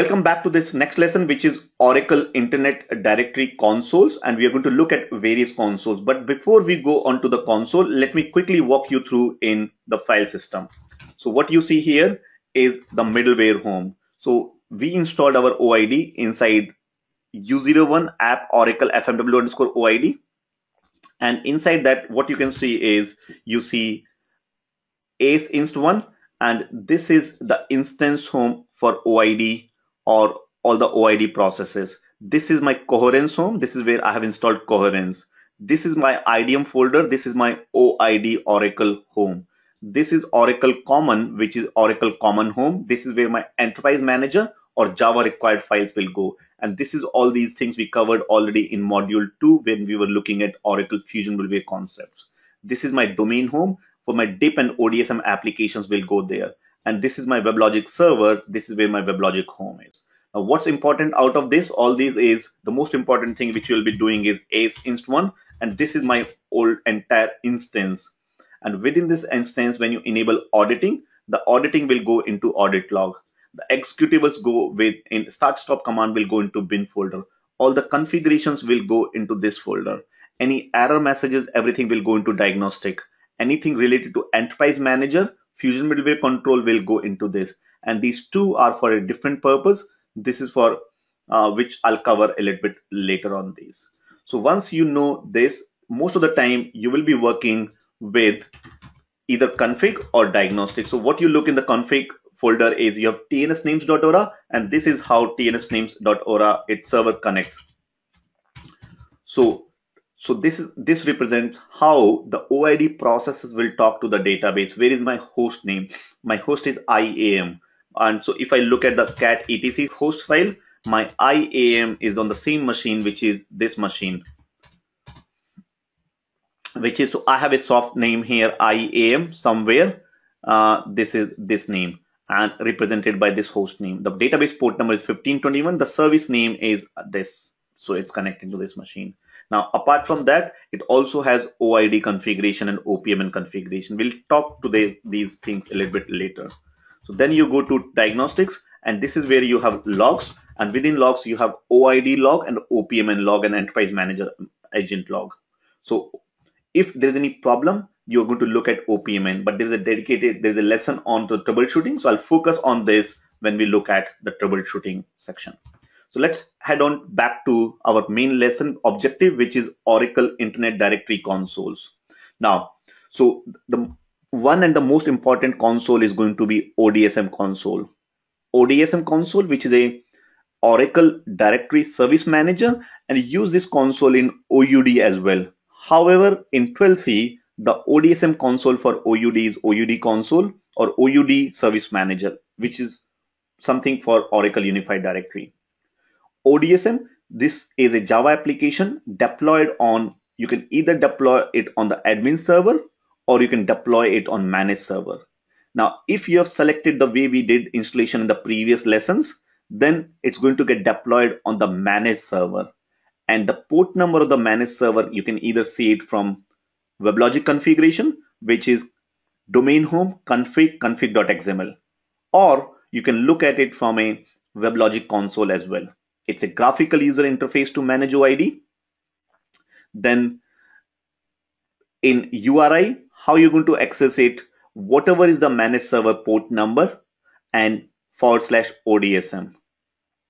Welcome back to this next lesson, which is Oracle Internet Directory Consoles, and we are going to look at various consoles. But before we go on to the console, let me quickly walk you through in the file system. So what you see here is the middleware home. So we installed our OID inside U01 app Oracle FMW underscore OID. And inside that, what you can see is you see ACE inst1, and this is the instance home for OID or all the OID processes. This is my coherence home. This is where I have installed coherence. This is my IDM folder. This is my OID Oracle home. This is Oracle Common, which is Oracle Common home. This is where my enterprise manager or Java required files will go. And this is all these things we covered already in module 2 when we were looking at Oracle Fusion Middleware concepts. This is my domain home. For my DIP and ODSM applications will go there. And this is my WebLogic server. This is where my WebLogic home is. Now, what's important out of this, all these is the most important thing which you'll be doing is ACE inst1, and this is my old entire instance. And within this instance, when you enable auditing, the auditing will go into audit log. The executables go with in start stop command will go into bin folder. All the configurations will go into this folder. Any error messages, everything will go into diagnostic. Anything related to enterprise manager, Fusion Middleware Control will go into this. And these two are for a different purpose. This is for which I'll cover a little bit later on these. So once you know this, most of the time you will be working with either config or diagnostic. So what you look in the config folder is you have tnsnames.ora, and this is how tnsnames.ora its server connects. So this represents how the OID processes will talk to the database. Where is my host name? My host is IAM. And so if I look at the cat etc host file, my IAM is on the same machine, which is this machine, which is, so I have a soft name here, IAM somewhere. This is this name and represented by this host name. The database port number is 1521. The service name is this. So it's connecting to this machine. Now, apart from that, it also has OID configuration and OPMN configuration. We'll talk to these things a little bit later. So then you go to diagnostics, and this is where you have logs, and within logs you have OID log and OPMN log and enterprise manager agent log. So if there's any problem, you're going to look at OPMN, but there's a lesson on the troubleshooting. So I'll focus on this when we look at the troubleshooting section. So let's head on back to our main lesson objective, which is Oracle Internet Directory Consoles. Now, so the one and the most important console is going to be ODSM console. ODSM console, which is a Oracle Directory Service Manager, and use this console in OUD as well. However, in 12c, the ODSM console for OUD is OUD console or OUD Service Manager, which is something for Oracle Unified Directory. ODSM, this is a Java application deployed on, you can either deploy it on the admin server or you can deploy it on managed server. Now, if you have selected the way we did installation in the previous lessons, then it's going to get deployed on the managed server. And the port number of the managed server, you can either see it from WebLogic configuration, which is domain home config.xml, or you can look at it from a WebLogic console as well. It's a graphical user interface to manage OID. Then in URI, how you're going to access it, whatever is the managed server port number and /ODSM.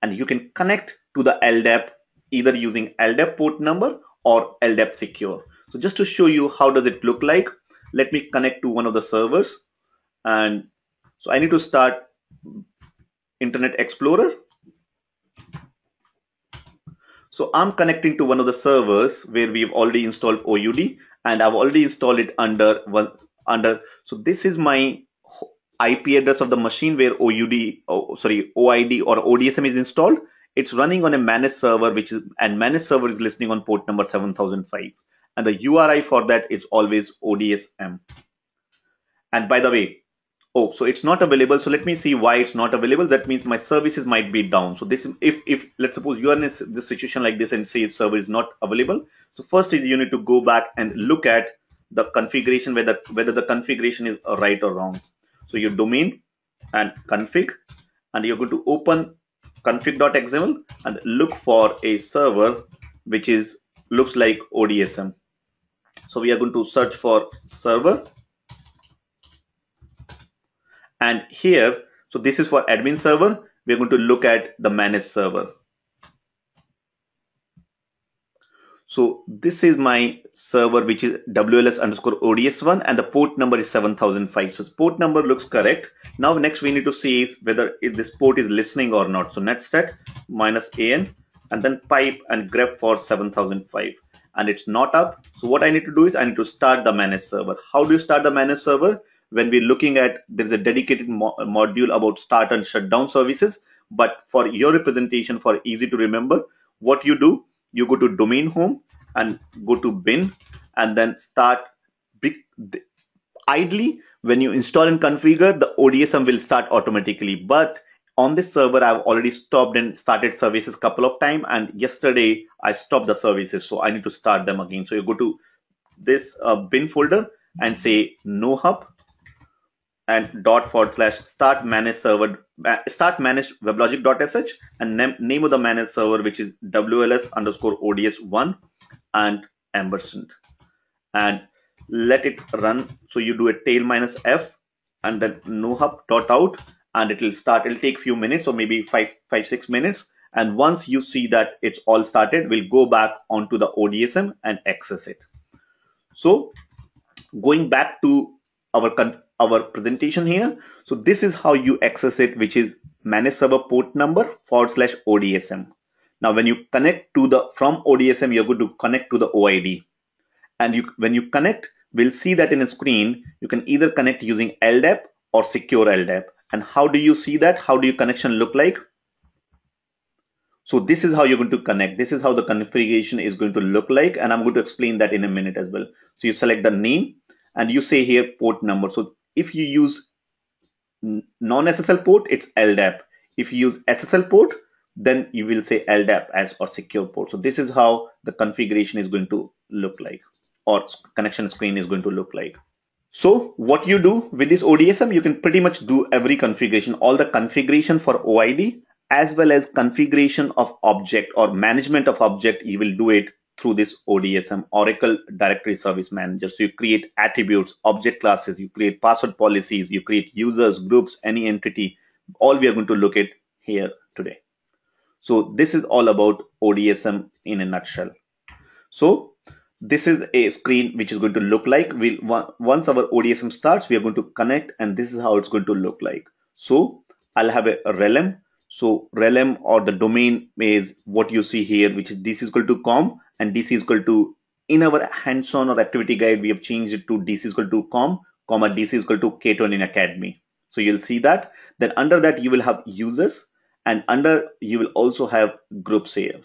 And you can connect to the LDAP either using LDAP port number or LDAP secure. So just to show you how does it look like, let me connect to one of the servers. And so I need to start Internet Explorer. So I'm connecting to one of the servers where we've already installed OUD, and I've already installed it under. So this is my IP address of the machine where OID or ODSM is installed. It's running on a managed server, and managed server is listening on port number 7005. And the URI for that is always ODSM. And by the way, so it's not available. So let me see why it's not available. That means my services might be down. So this, if let's suppose you are in this situation like this and say server is not available. So first is you need to go back and look at the configuration, whether the configuration is right or wrong. So your domain and config, and you're going to open config.xml and look for a server which looks like ODSM. So we are going to search for server, and here, so this is for admin server. We are going to look at the managed server. So this is my server, which is WLS_ODS1, and the port number is 7005. So port number looks correct. Now next we need to see is whether this port is listening or not. So netstat -an and then pipe and grep for 7005, and it's not up. So what I need to do is I need to start the managed server. How do you start the managed server? When we're looking at, there's a dedicated module about start and shutdown services, but for your representation, for easy to remember, what you do, you go to domain home and go to bin and then start. Ideally, when you install and configure, the ODSM will start automatically, but on this server I've already stopped and started services a couple of times, and yesterday I stopped the services, so I need to start them again. So you go to this bin folder and say no hub and /start manage server, start manage weblogic.sh, and name of the managed server, which is WLS_ODS1 and ampersand, and let it run. So you do a tail -f and then nohub.out, and it will start. It'll take few minutes, or maybe 5-6 minutes. And once you see that it's all started, we'll go back onto the ODSM and access it. So going back to our presentation here, so this is how you access it, which is managed server port number /ODSM. Now when you connect to the from ODSM, you're going to connect to the OID, and when you connect, we'll see that in a screen. You can either connect using LDAP or secure LDAP. And how do you see that? How do your connection look like? So this is how you're going to connect. This is how the configuration is going to look like, and I'm going to explain that in a minute as well. So you select the name and you say here port number. So if you use non-SSL port, it's LDAP. If you use SSL port, then you will say LDAP as or secure port. So this is how the configuration is going to look like, or connection screen is going to look like. So what you do with this ODSM, you can pretty much do every configuration, all the configuration for OID, as well as configuration of object or management of object. You will do it through this ODSM, Oracle Directory Service Manager. So you create attributes, object classes, you create password policies, you create users, groups, any entity. All we are going to look at here today. So this is all about ODSM in a nutshell. So this is a screen which is going to look like, once our ODSM starts, we are going to connect, and this is how it's going to look like. So I'll have a relm. So relm, or the domain, is what you see here, which is dc=com, and dc=, in our hands-on or activity guide, we have changed it to dc=com, dc=k20 academy. So you'll see that. Then under that you will have users, and under you will also have groups here.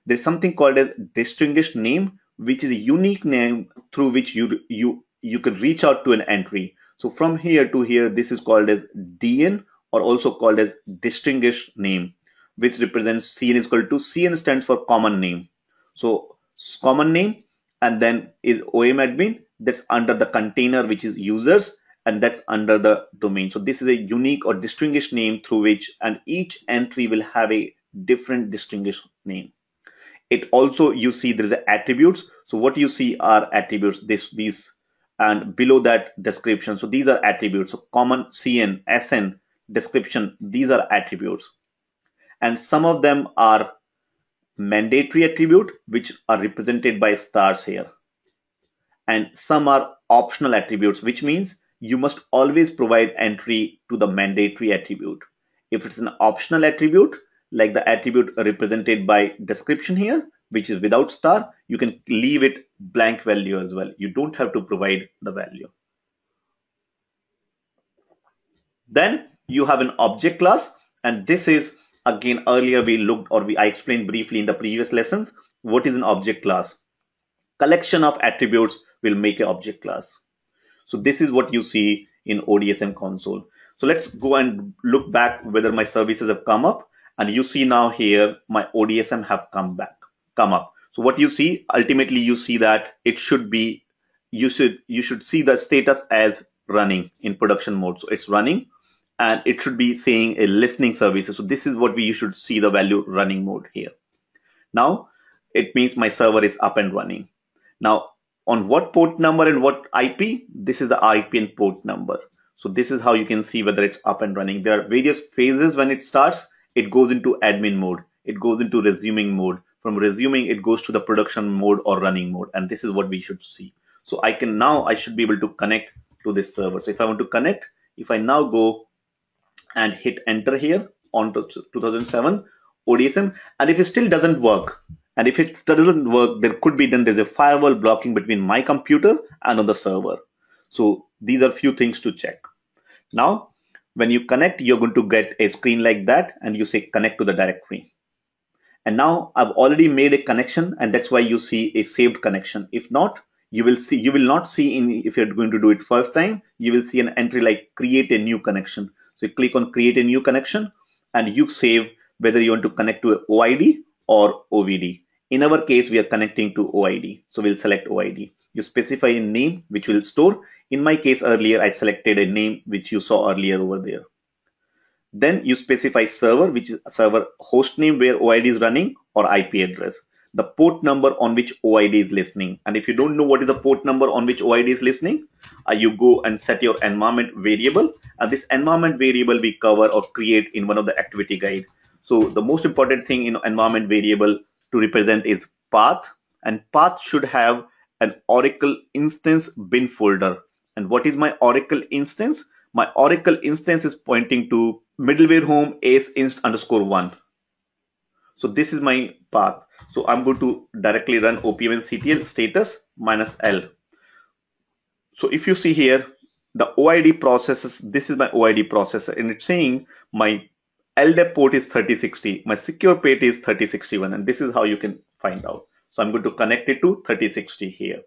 There's something called as distinguished name, which is a unique name through which you can reach out to an entry. So from here to here, this is called as DN, or also called as distinguished name, which represents CN stands for common name. So common name, and then is OM admin, that's under the container, which is users, and that's under the domain. So this is a unique or distinguished name through which, and each entry will have a different distinguished name. It also, you see there is attributes. So what you see are attributes, these, and below that description. So these are attributes. So common, CN, SN, description, these are attributes. And some of them are mandatory attribute, which are represented by stars here. And some are optional attributes, which means you must always provide entry to the mandatory attribute. If it's an optional attribute, like the attribute represented by description here, which is without star, you can leave it blank value as well. You don't have to provide the value. Then you have an object class, and this is, again, earlier we looked, or I explained briefly in the previous lessons, what is an object class. Collection of attributes will make an object class. So this is what you see in ODSM console. So let's go and look back whether my services have come up, and you see now here my ODSM have come up. So what you see, ultimately you see that it should be, you should see the status as running in production mode. So it's running, and it should be saying a listening services. So this is what you should see the value running mode here. Now it means my server is up and running. Now on what port number and what IP? This is the IP and port number. So this is how you can see whether it's up and running. There are various phases when it starts. It goes into admin mode. It goes into resuming mode. From resuming, it goes to the production mode or running mode. And this is what we should see. So I should be able to connect to this server. So if I want to connect, if I now go and hit enter here on 2007 ODSM, and if it still doesn't work, there could be then there's a firewall blocking between my computer and on the server. So these are few things to check. Now, when you connect, you're going to get a screen like that, and you say connect to the directory. And now I've already made a connection, and that's why you see a saved connection. If not, you will not see if you're going to do it first time, you will see an entry like create a new connection. So you click on create a new connection and you save whether you want to connect to OID or OVD. In our case, we are connecting to OID. So we'll select OID. You specify a name which will store. In my case earlier, I selected a name which you saw earlier over there. Then you specify server, which is a server host name where OID is running, or IP address, the port number on which OID is listening. And if you don't know what is the port number on which OID is listening, you go and set your environment variable. And this environment variable we cover or create in one of the activity guide. So the most important thing in environment variable to represent is path, and path should have an Oracle instance bin folder. And what is my Oracle instance? My Oracle instance is pointing to middleware home ACE_1. So this is my path. So I'm going to directly run opmnctl status -l. So if you see here, the OID processes, this is my OID processor, and it's saying my LDAP port is 3060, my secure port is 3061, and this is how you can find out. So I'm going to connect it to 3060 here,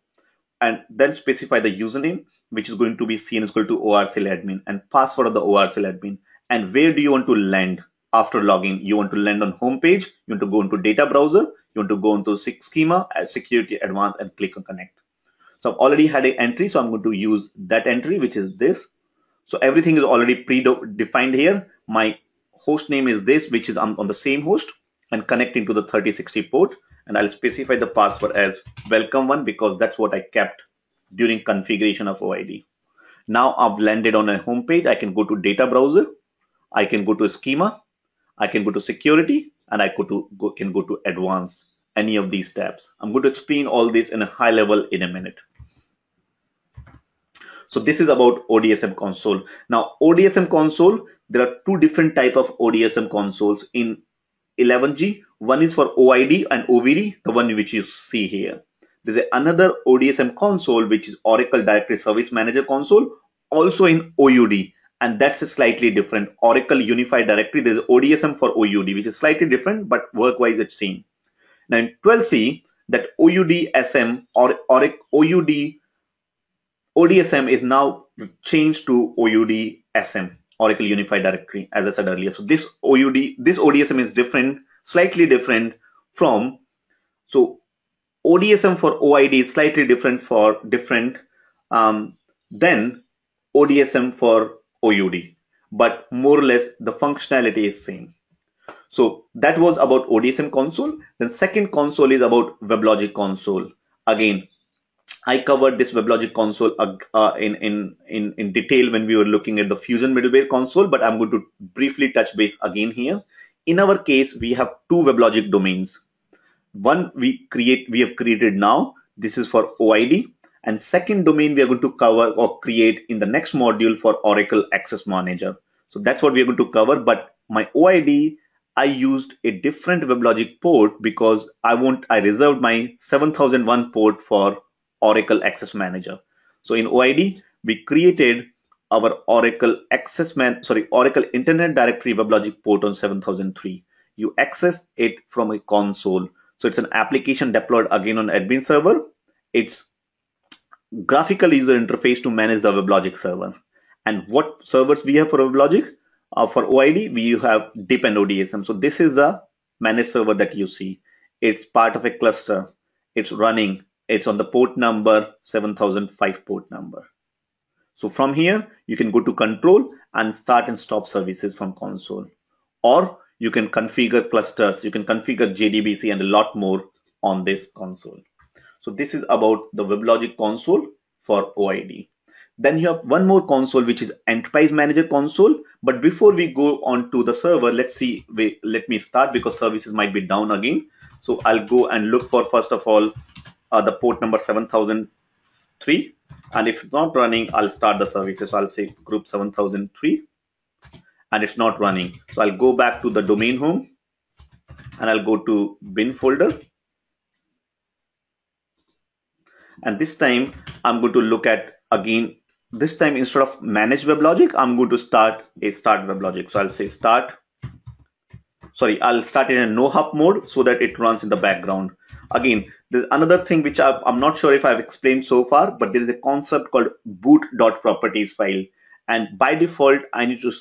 and then specify the username, which is going to be seen as equal to orcl-admin, and password of the orcl-admin. And where do you want to land after logging? You want to land on home page, you want to go into data browser, you want to go into schema, security advanced, and click on connect. So I've already had an entry, so I'm going to use that entry, which is this. So everything is already pre-defined here. My host name is this, which is on the same host, and connecting to the 3060 port. And I'll specify the password as welcome1 because that's what I kept during configuration of OID. Now I've landed on a home page. I can go to data browser, I can go to schema, I can go to security, and I can go to advanced, any of these tabs. I'm going to explain all this in a high level in a minute. So this is about ODSM console. Now ODSM console, there are two different type of ODSM consoles in 11G. One is for OID and OVD, the one which you see here. There's another ODSM console, which is Oracle Directory Service Manager console, also in OUD, and that's a slightly different. Oracle Unified Directory, there's ODSM for OUD, which is slightly different, but work-wise it's same. Now in 12C, that OUD-SM or OUD ODSM is now changed to OUD-SM, Oracle Unified Directory, as I said earlier. So this ODSM is different, slightly different from, so ODSM for OID is slightly different than ODSM for OUD, but more or less the functionality is same. So that was about ODSM console. Then second console is about WebLogic console. Again, I covered this WebLogic console in detail when we were looking at the Fusion middleware console, but I'm going to briefly touch base again here. In our case, we have two WebLogic domains. One we have created now. This is for OID, and second domain we are going to cover or create in the next module for Oracle Access Manager. So that's what we are going to cover. But my OID, I used a different WebLogic port because I reserved my 7001 port for Oracle Access Manager. So in OID, we created our Oracle Internet Directory WebLogic port on 7003. You access it from a console. So it's an application deployed again on admin server. It's graphical user interface to manage the WebLogic server. And what servers we have for WebLogic? For OID, we have DIP and ODSM. So this is the managed server that you see. It's part of a cluster. It's running. It's on the port number 7005 port number. So from here, you can go to control and start and stop services from console. Or you can configure clusters, you can configure JDBC and a lot more on this console. So this is about the WebLogic console for OID. Then you have one more console, which is Enterprise Manager console. But before we go on to the server, let me start because services might be down again. So I'll go and look for, first of all, the port number 7003. And if it's not running, I'll start the services. So I'll say group 7003 and it's not running. So I'll go back to the domain home and I'll go to bin folder. And this time I'm going to look at again, this time instead of manage WebLogic, I'm going to start WebLogic. So I'll say I'll start in a no hub mode so that it runs in the background. Again, there's another thing which I'm not sure if I've explained so far, but there is a concept called boot.properties file. And by default, I need to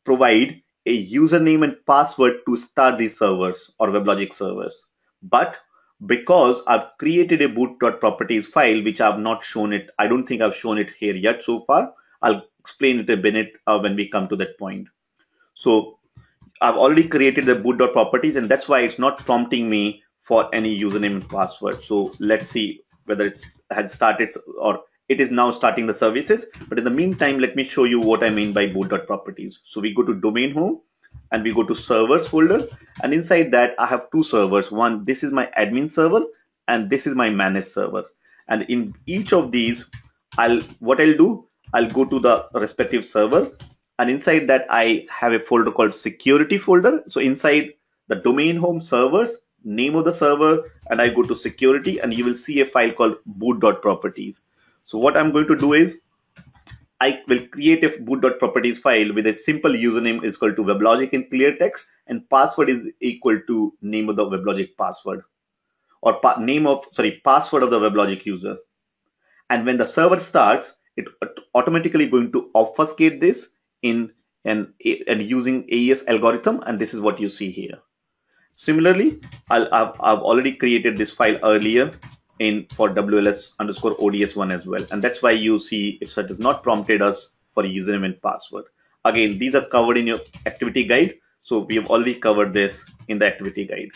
provide a username and password to start these servers or WebLogic servers. But because I've created a boot.properties file, which I've not shown it, I don't think I've shown it here yet so far. I'll explain it a minute when we come to that point. So I've already created the boot.properties, and that's why it's not prompting me for any username and password. So let's see whether it had started or it is now starting the services. But in the meantime, let me show you what I mean by boot.properties. So we go to domain home and we go to servers folder, and inside that I have two servers. One, this is my admin server and this is my managed server. And in each of these, I'll go to the respective server, and inside that I have a folder called security folder. So inside the domain home servers, name of the server, and I go to security, and you will see a file called boot.properties. So what I'm going to do is I will create a boot.properties file with a simple username is equal to WebLogic in clear text, and password is equal to name of the WebLogic password, or password of the WebLogic user. And when the server starts, it automatically going to obfuscate this in and using AES algorithm, and this is what you see here. Similarly, I've already created this file earlier for WLS_ODS1 as well, and that's why you see it has not prompted us for username and password. Again, these are covered in your activity guide, so we have already covered this in the activity guide.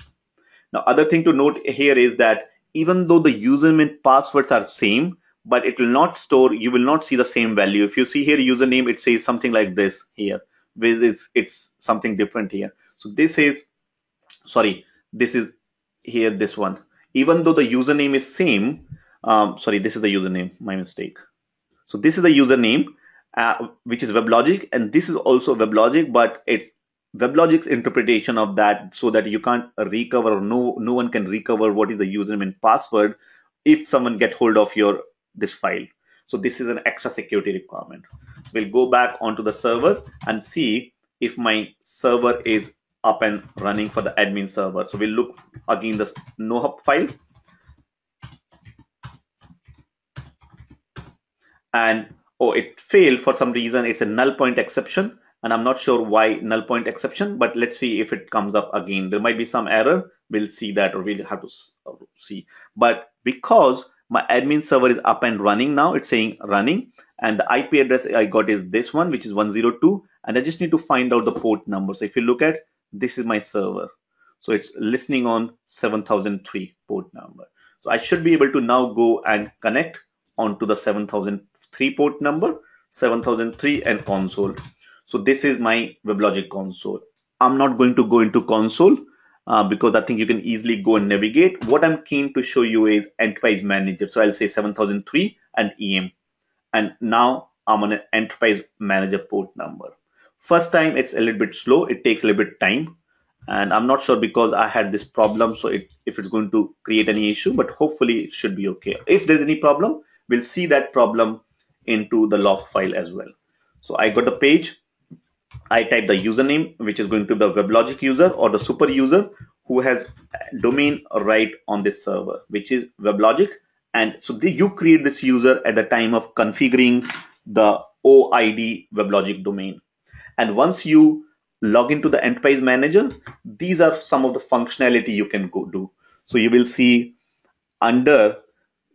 Now, other thing to note here is that even though the username and passwords are same, but it will not store, you will not see the same value. If you see here username, it says something like this here, it's something different here. So this is here, this one. Even though the username is same, this is the username, my mistake. So this is the username, which is WebLogic, and this is also WebLogic, but it's WebLogic's interpretation of that, so that you can't recover, or no one can recover what is the username and password if someone get hold of this file. So this is an extra security requirement. We'll go back onto the server and see if my server is up and running for the admin server. So we'll look again the nohub file, and it failed for some reason. It's a null point exception, and I'm not sure why null point exception, but let's see if it comes up again. There might be some error. We'll see that, or we'll have to see. But because my admin server is up and running now, it's saying running, and the IP address I got is this one, which is 102, and I just need to find out the port number. So if you look at, this is my server, so it's listening on 7003 port number. So I should be able to now go and connect onto the 7003 port number, 7003, and console. So this is my WebLogic console. I'm not going to go into console because I think you can easily go and navigate. What I'm keen to show you is Enterprise Manager. So I'll say 7003 and EM, and now I'm on an Enterprise Manager port number. First time it's a little bit slow, it takes a little bit time, and I'm not sure because I had this problem, so if it's going to create any issue, but hopefully it should be okay. If there's any problem, we'll see that problem into the log file as well. So I got the page, I type the username, which is going to be the WebLogic user or the super user who has domain right on this server, which is WebLogic. And so you create this user at the time of configuring the OID WebLogic domain. And once you log into the Enterprise Manager, these are some of the functionality you can go do. So you will see under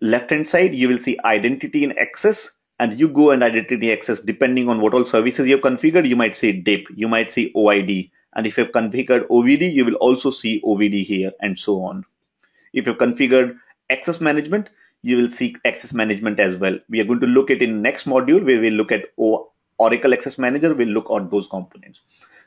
left hand side, you will see identity and access. and you go and identity access, depending on what all services you have configured, you might see DIP, you might see OID. And if you have configured OVD, you will also see OVD here and so on. If you've configured access management, you will see access management as well. We are going to look at in next module where we'll look at Oracle Access Manager. We'll look at those components.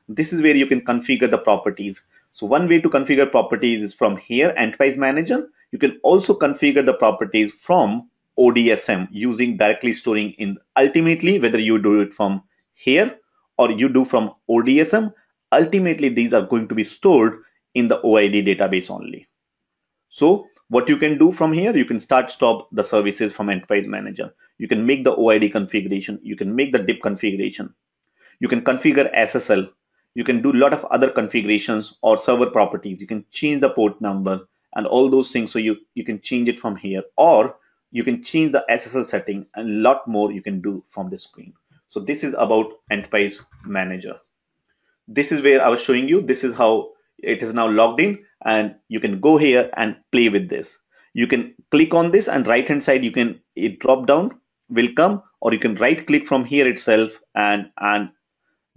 This is where you can configure the properties. So one way to configure properties is from here, Enterprise Manager. You can also configure the properties from ODSM using directly storing in. Ultimately, whether you do it from here or you do from ODSM, ultimately these are going to be stored in the OID database only. So what you can do from here, you can stop the services from Enterprise Manager. You can make the OID configuration. You can make the DIP configuration. You can configure SSL. You can do a lot of other configurations or server properties. You can change the port number and all those things. So you can change it from here, or you can change the SSL setting, and a lot more you can do from this screen. So this is about Enterprise Manager. This is where I was showing you. This is how it is now logged in, and you can go here and play with this. You can click on this, and right hand side a drop down will come, or you can right click from here itself and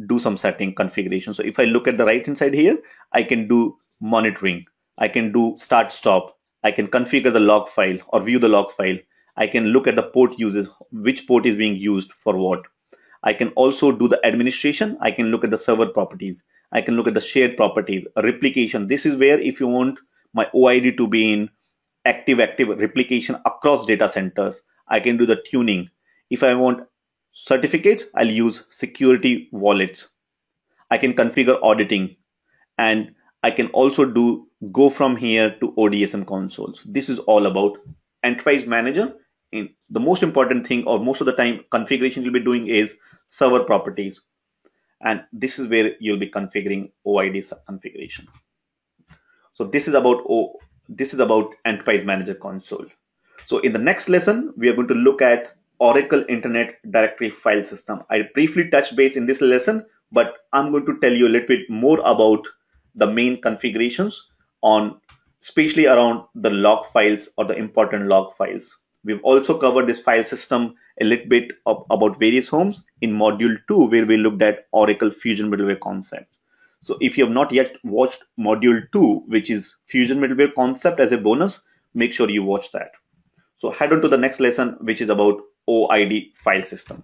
do some setting configuration. So if I look at the right hand side here, I can do monitoring, I can do start stop, I can configure the log file or view the log file. I can look at the port uses, which port is being used for what. I can also do the administration. I can look at the server properties. I can look at the shared properties, replication. This is where if you want my OID to be in active replication across data centers, I can do the tuning. If I want certificates, I'll use security wallets. I can configure auditing, and I can also go from here to ODSM consoles. This is all about Enterprise Manager. In the most important thing, or most of the time configuration you'll be doing, is server properties, and this is where you'll be configuring OID configuration. So this is about Enterprise Manager console. So in the next lesson, we are going to look at Oracle Internet Directory File System. I briefly touched base in this lesson, but I'm going to tell you a little bit more about the main configurations on, especially around the log files or the important log files. We've also covered this file system a little bit about various homes in module 2, where we looked at Oracle Fusion Middleware concept. So if you have not yet watched module 2, which is Fusion Middleware concept, as a bonus, make sure you watch that. So head on to the next lesson, which is about OID file system.